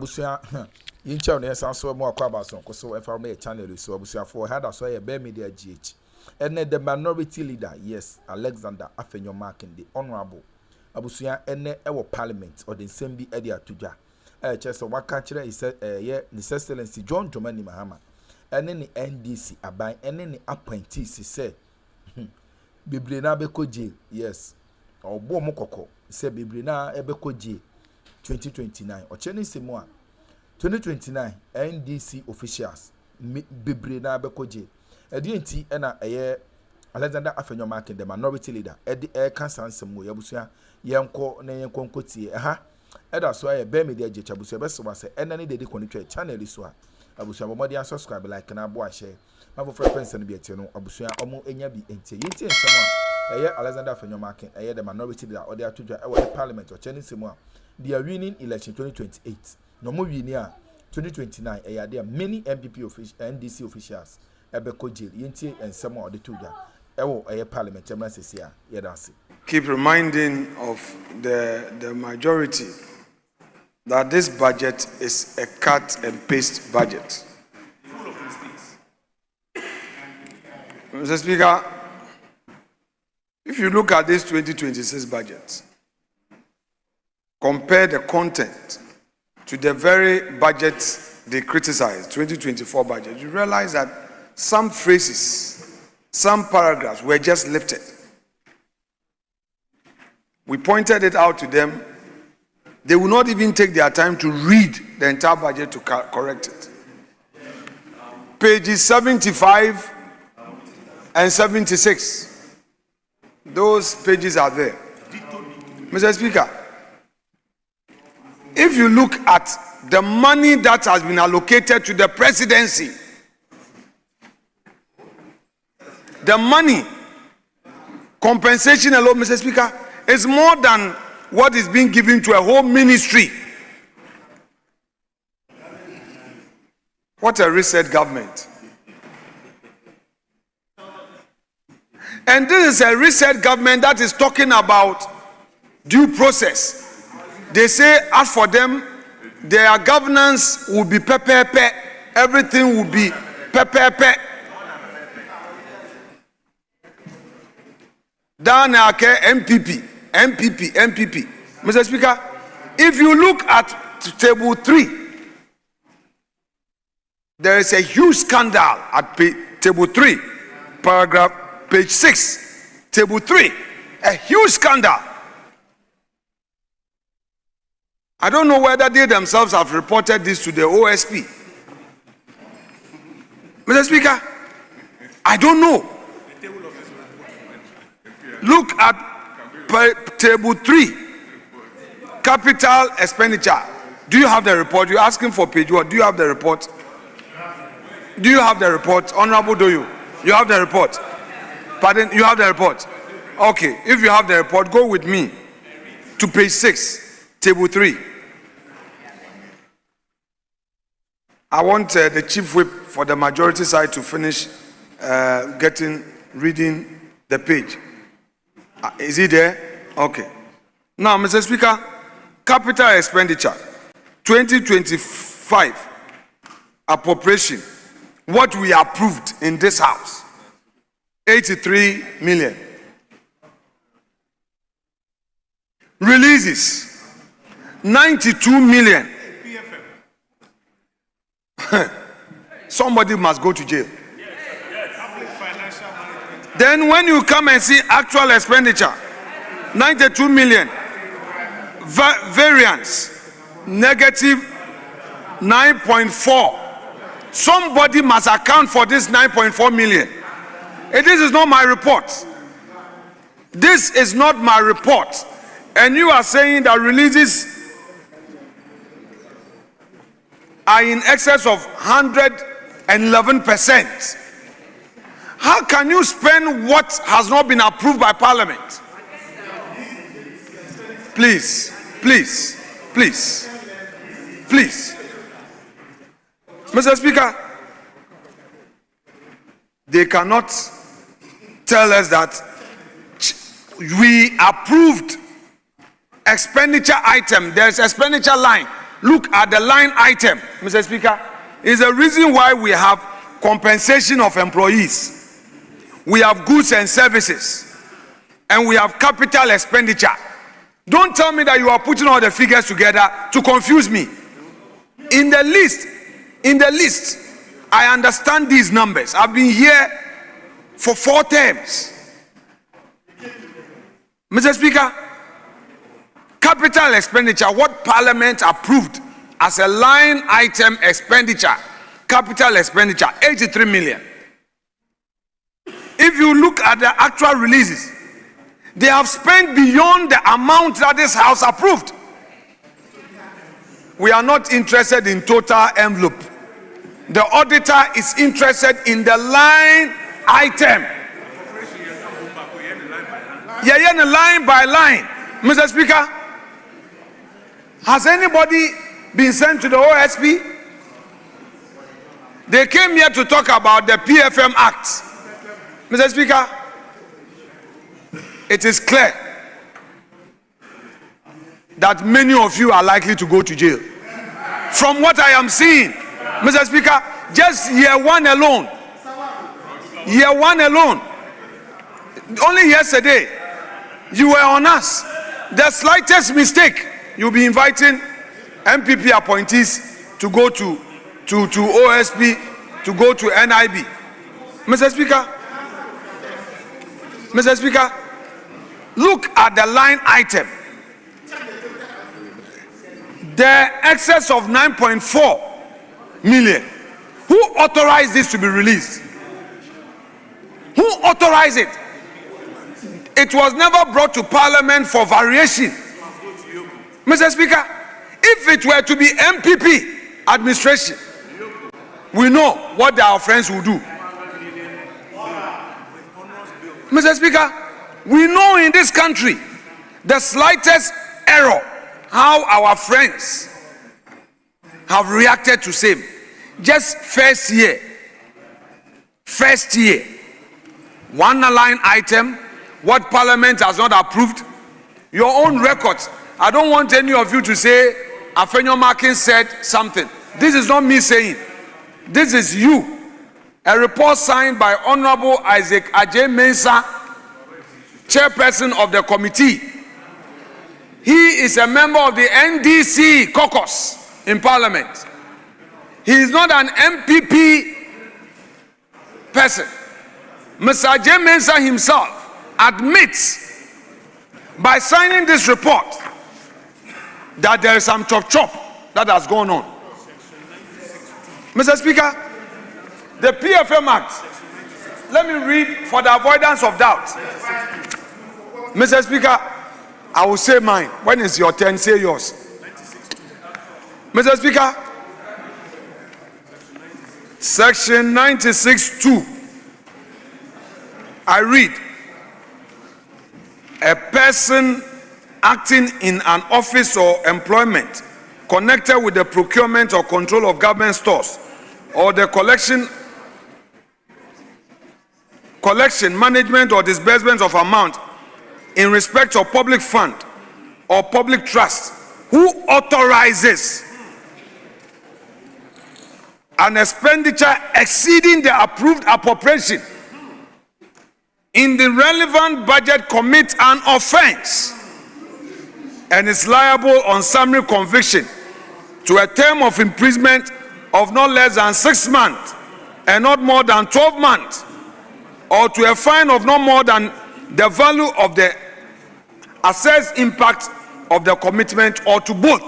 abusia yincha on yesa so mo akwa baso so e fa me channel so abusia for had so ye be media GH and the minority leader yes Alexander AfenyoMarkins the honorable abusia ene e wo parliament or the same bi e de Atigya chese waka kire is ye His Excellency John Dramani Mahama ene ni NDC aban ene ni appointees say bibre na be ko jail yes obo mo kokko say bibre na e be ko jail 2029 ocheni semu a 2029 NDC officials bibre na be ko jail edi enti na eye Alexander AfenyoMarkins the minority leader edi kan sansemu yabusua yenko na yenko nkotie ha eda so aye be media je chabusua be so wase enani de konitwa channel so a abusua bomodi subscribe like na bo a share ma frequency no be etie no abusua omo enya bi entie yenti ensemo a eye Alexander AfenyoMarkins eye the minority leader or the Atigya e parliament or cheni semu a they are winning election 2028 no mo wini a 2029 eye there many MPP officials NDC officials ebe ko jail yenti ensemo or the Atigya eye parliament emra sesia ye dance. Keep reminding of the majority that this budget is a cut and paste budget. Full of mistakes. Mr. Speaker, if you look at this 2026 budget, compare the content to the very budget they criticized, 2024 budget, you realize that some phrases, some paragraphs were just lifted. We pointed it out to them. They will not even take their time to read the entire budget to correct it. Pages 75 and 76. Those pages are there. Mr. Speaker, if you look at the money that has been allocated to the presidency, the money, compensation alone, Mr. Speaker, is more than what is being given to a whole ministry. What a reset government. And this is a reset government that is talking about due process. They say, as for them, their governance will be pepe, everything will be pepe. Down MPP. Mr. Speaker, if you look at table 3, there is a huge scandal at table 3, page 6, table 3, a huge scandal. I don't know whether they themselves have reported this to the OSP. Mr. Speaker, I don't know. Look at table 3, capital expenditure. Do you have the report? You're asking for page 1. Do you have the report? Do you have the report? Honorable, do you? You have the report? Pardon? You have the report? Okay. If you have the report, go with me to page 6, table 3. I want the chief whip for the majority side to finish reading the page. Is he there? Okay. Now, Mr. Speaker, capital expenditure 2025 appropriation, what we approved in this house, 83 million. Releases, 92 million. Somebody must go to jail. Then when you come and see actual expenditure, 92 million, variance, negative 9.4. Somebody must account for this 9.4 million. This is not my report. This is not my report. And you are saying that releases are in excess of 111%. How can you spend what has not been approved by Parliament? Please. Mr. Speaker, they cannot tell us that we approved expenditure item. There's expenditure line look at the line item, Mr. Speaker, is the reason why we have compensation of employees, we have goods and services, and we have capital expenditure. Don't tell me that you are putting all the figures together to confuse me. In the list, I understand these numbers. I've been here for 4 terms. Mr. Speaker, capital expenditure, what Parliament approved as a line item expenditure, capital expenditure, 83 million. If you look at the actual releases, they have spent beyond the amount that this House approved. We are not interested in total envelope. The auditor is interested in the line item. Yeah, line by line. Mr. Speaker, has anybody been sent to the OSP? They came here to talk about the PFM Act. Mr. Speaker, it is clear that many of you are likely to go to jail. From what I am seeing, Mr. Speaker, just year one alone, only yesterday, you were on us. The slightest mistake, you'll be inviting MPP appointees to go to OSP, to go to NIB. Mr. Speaker, look at the line item. The excess of 9.4 million. Who authorized this to be released? Who authorized it? It was never brought to Parliament for variation. Mr. Speaker, if it were to be MPP administration, we know what our friends will do. Mr. Speaker, we know in this country the slightest error, how our friends have reacted to same. Just first year, one line item, what Parliament has not approved, your own records. I don't want any of you to say AfenyoMarkins said something. This is not me saying. This is you. A report signed by Honorable Atigya Many Ndc, chairperson of the committee. He is a member of the NDC caucus in Parliament. He is not an MPP person. Mr. Atigya Many Ndc himself admits by signing this report that there is some chop that has gone on. Mr. Speaker, the PFM Act, let me read for the avoidance of doubt. Mr. Speaker, I will say mine. When it's your turn, say yours. Mr. Speaker, Section 96(2). I read, a person acting in an office or employment connected with the procurement or control of government stores or the collection, management or disbursement of amount in respect of public fund or public trust, who authorizes an expenditure exceeding the approved appropriation in the relevant budget commits an offense and is liable on summary conviction to a term of imprisonment of not less than 6 months and not more than 12 months, or to a fine of not more than the value of the assessed impact of the commitment, or to both.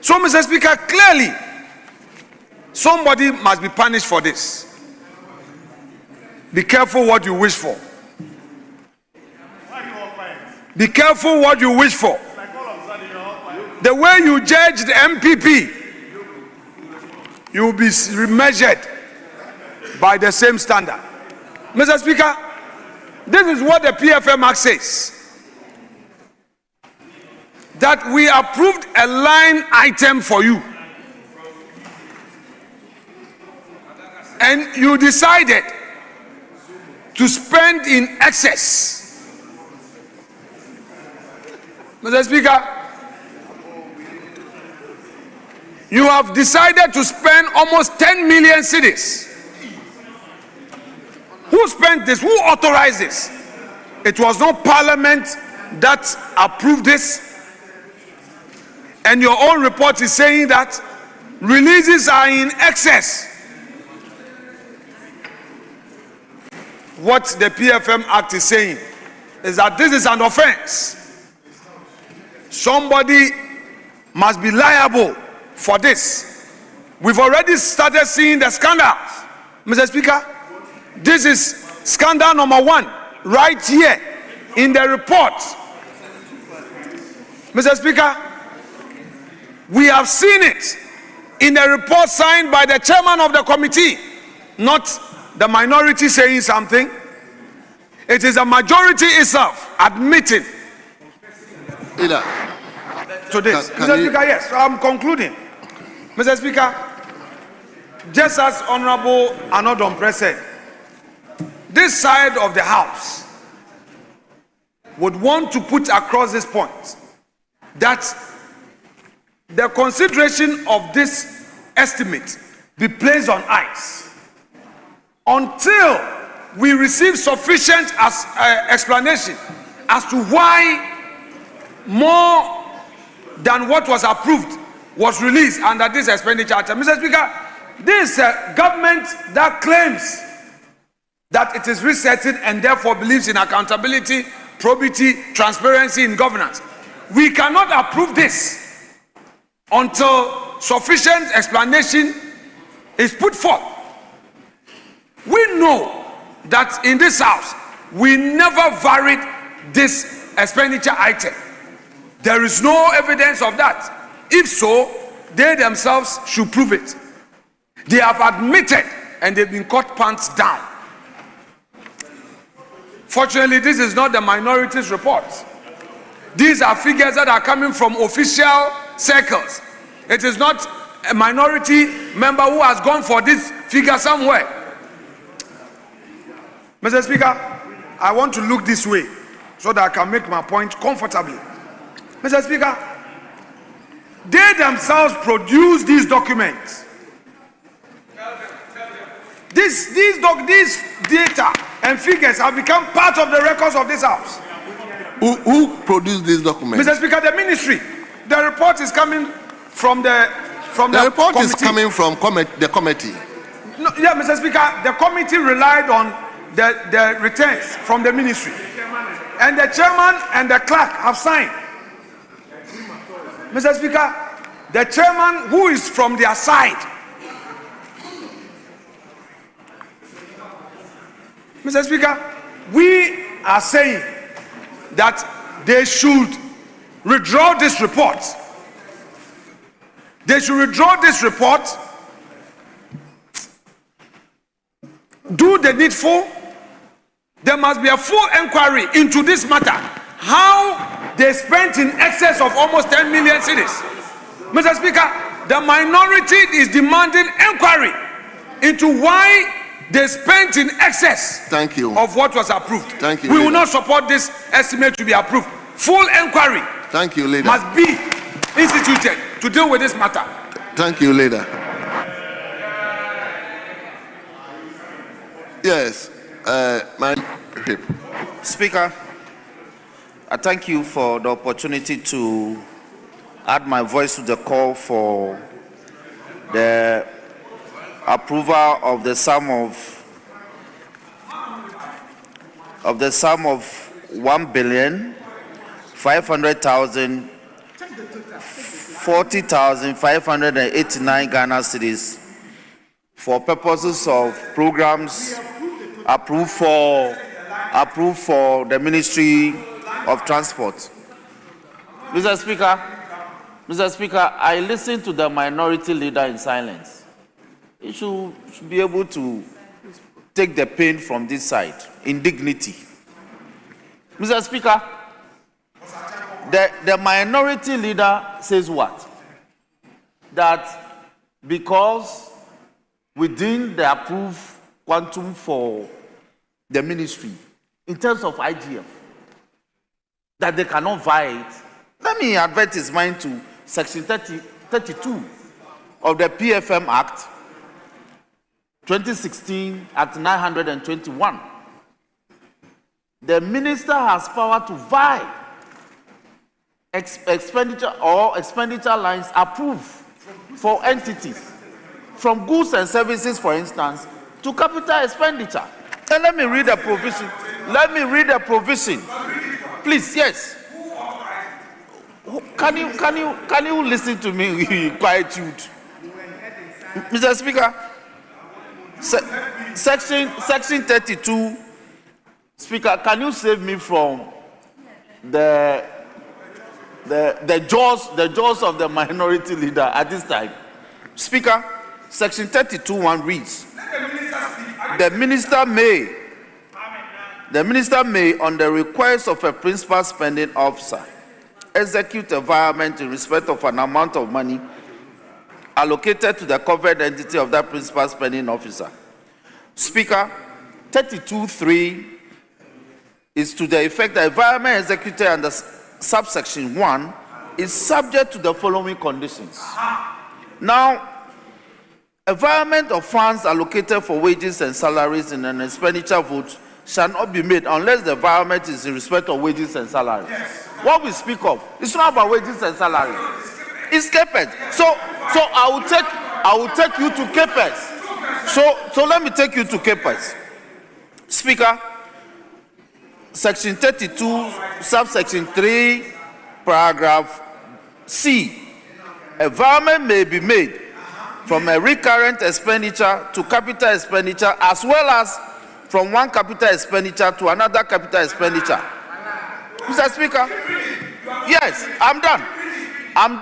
So, Mr. Speaker, clearly somebody must be punished for this. Be careful what you wish for. Be careful what you wish for. The way you judge the MPP, you will be measured by the same standard. Mr. Speaker, this is what the PFM Act says. That we approved a line item for you. And you decided to spend in excess. Mr. Speaker, You have decided to spend almost 10 million cedis. Who spent this? Who authorized this? It was not Parliament that approved this. And your own report is saying that releases are in excess. What the PFM Act is saying is that this is an offense. Somebody must be liable for this. We've already started seeing the scandals. Mr. Speaker, this is scandal number 1 right here in the report. Mr. Speaker, we have seen it in the report signed by the chairman of the committee, not the minority saying something. It is the majority itself admitting to this. Mr. Speaker, yes, I'm concluding. Mr. Speaker, just as Honorable Anodom said, this side of the House would want to put across this point that the consideration of this estimate be placed on ice until we receive sufficient explanation as to why more than what was approved was released under this expenditure item. Mr. Speaker, this government that claims that it is resetting and therefore believes in accountability, probity, transparency in governance. We cannot approve this until sufficient explanation is put forth. We know that in this house, we never varied this expenditure item. There is no evidence of that. If so, they themselves should prove it. They have admitted and they've been caught pants down. Fortunately, this is not the minority's report. These are figures that are coming from official circles. It is not a minority member who has gone for this figure somewhere. Mr. Speaker, I want to look this way so that I can make my point comfortably. Mr. Speaker, they themselves produce these documents. These data and figures have become part of the records of this house. Who produced these documents? Mr. Speaker, the ministry. The report is coming from the report committee. Is coming from the committee. No, yeah, Mr. Speaker, the committee relied on the returns from the ministry. And the chairman and the clerk have signed. Mr. Speaker, the chairman who is from their side. Mr. Speaker, we are saying that they should withdraw this report. They should withdraw this report, do the needful. There must be a full inquiry into this matter. How they spent in excess of almost 10 million cedis. Mr. Speaker, the minority is demanding inquiry into why they spent in excess of what was approved. Thank you. We will not support this estimate to be approved. Full inquiry must be instituted to deal with this matter. Thank you, leader. Yes, my Speaker, I thank you for the opportunity to add my voice to the call for the approval of the sum of 1,500,000 40,589 Ghana cedis for purposes of programs approved for the Ministry of Transport. Mr. Speaker, I listened to the minority leader in silence. He should be able to take the pain from this side in dignity. Mr. Speaker, the minority leader says what? That because within the approved quantum for the ministry, in terms of IGF, that they cannot vary it. Let me advert his mind to Section 32 of the PFM Act 2016, Act 921, the minister has power to vie expenditure lines approved for entities from goods and services, for instance, to capital expenditure. And let me read the provision. Please, yes. Can you listen to me quietude? Mr. Speaker, section 32. Speaker, can you save me from the jaws of the minority leader at this time? Speaker, section 32(1) reads, the minister may, on the request of a principal spending officer, execute a virement in respect of an amount of money allocated to the covered entity of that principal spending officer. Speaker, 32(3) is to the effect that a virement executed under subsection 1 is subject to the following conditions. Now, a virement of funds allocated for wages and salaries in an expenditure vote shall not be made unless the virement is in respect of wages and salaries. Yes. What we speak of, it's not about wages and salaries. It's CAPEX. So I will take you to CAPEX. So let me take you to CAPEX. Speaker, section 32, subsection 3, paragraph C. A virement may be made from a recurrent expenditure to capital expenditure, as well as from one capital expenditure to another capital expenditure. Mr. Speaker, yes, I'm done. And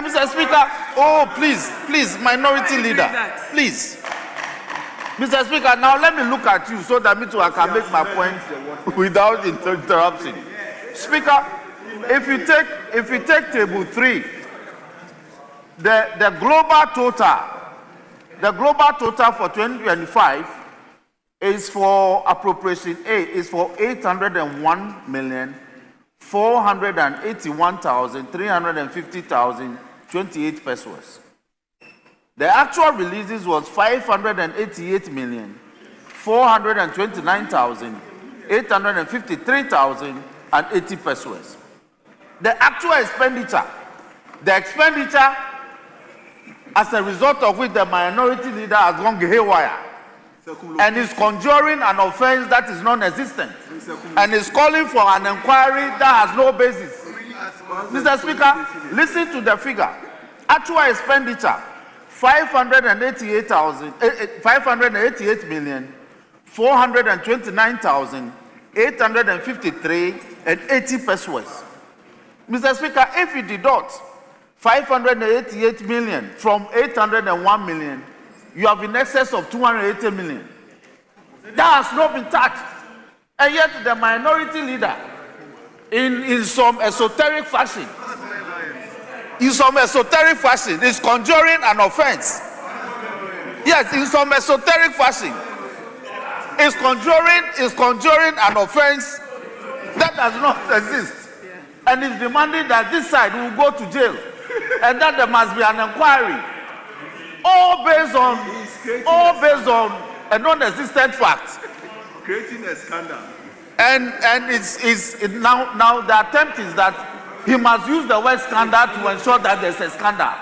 Mr. Speaker, oh, please, minority leader, please. Mr. Speaker, now let me look at you so that me too I can make my point without interruption. Speaker, if you take table 3, the global total for 2025 is for appropriation A is for 801,481,350,028 pesos. The actual releases was 588,429,853,080 pesos. The actual expenditure, as a result of which the minority leader has gone haywire and is conjuring an offense that is non-existent and is calling for an inquiry that has no basis. Mr. Speaker, listen to the figure. Actual expenditure, 588,429,853.80 pesos. Mr. Speaker, if you deduct 588 million from 801 million, you have in excess of 280 million. That has not been touched. And yet the minority leader, in some esoteric fashion, is conjuring an offense. Yes, in some esoteric fashion, is conjuring an offense that does not exist. And is demanding that this side will go to jail and that there must be an inquiry, all based on a non-existent fact, Creating a scandal. and it's now the attempt is that he must use the word scandal to ensure that there's a scandal.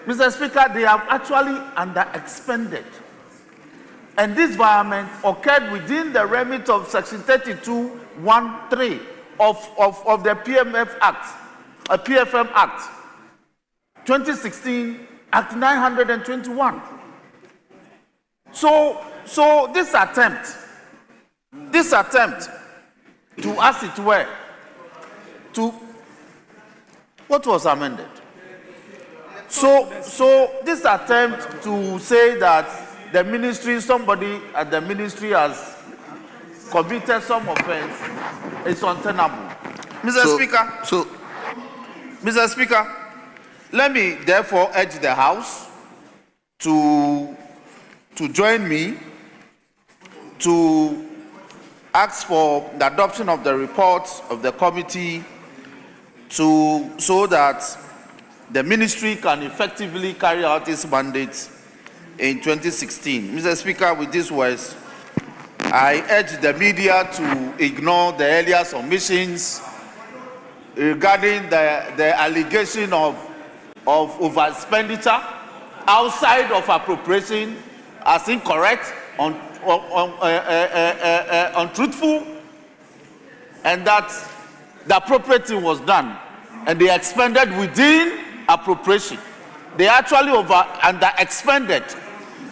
Mr. Speaker, they have actually under-expended, and this violence occurred within the remit of section 32(1)(3) of the PMF Act, a PFM Act 2016, Act 921. So this attempt to, as it were, to what was amended. So this attempt to say that the ministry, somebody at the ministry has committed some offense is untenable. Mr. Speaker, let me therefore urge the House to join me to ask for the adoption of the report of the committee so that the ministry can effectively carry out its mandate in 2016. Mr. Speaker, with these words, I urge the media to ignore the earlier submissions regarding the allegation of over-expenditure outside of appropriation as incorrect, untruthful, and that the appropriating was done and they expended within appropriation. They actually under-expended.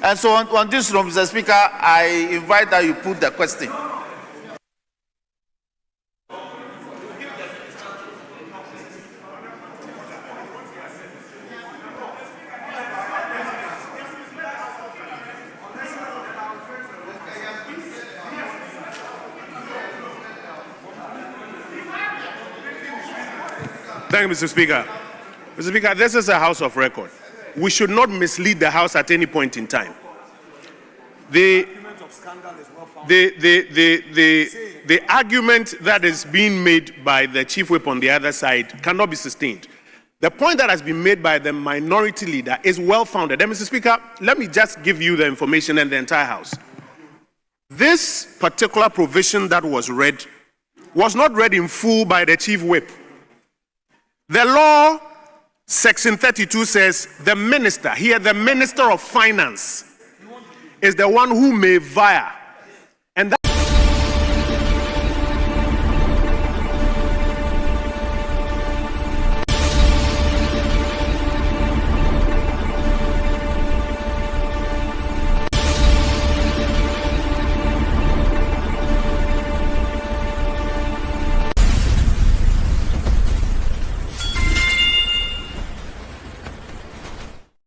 And so on this room, Mr. Speaker, I invite that you put the question. Thank you, Mr. Speaker. Mr. Speaker, this is a House of record. We should not mislead the House at any point in time. The argument that is being made by the Chief Whip on the other side cannot be sustained. The point that has been made by the minority leader is well-founded. And Mr. Speaker, let me just give you the information and the entire House. This particular provision that was read was not read in full by the Chief Whip. The law, Section 32 says the minister, here the Minister of Finance, is the one who may, via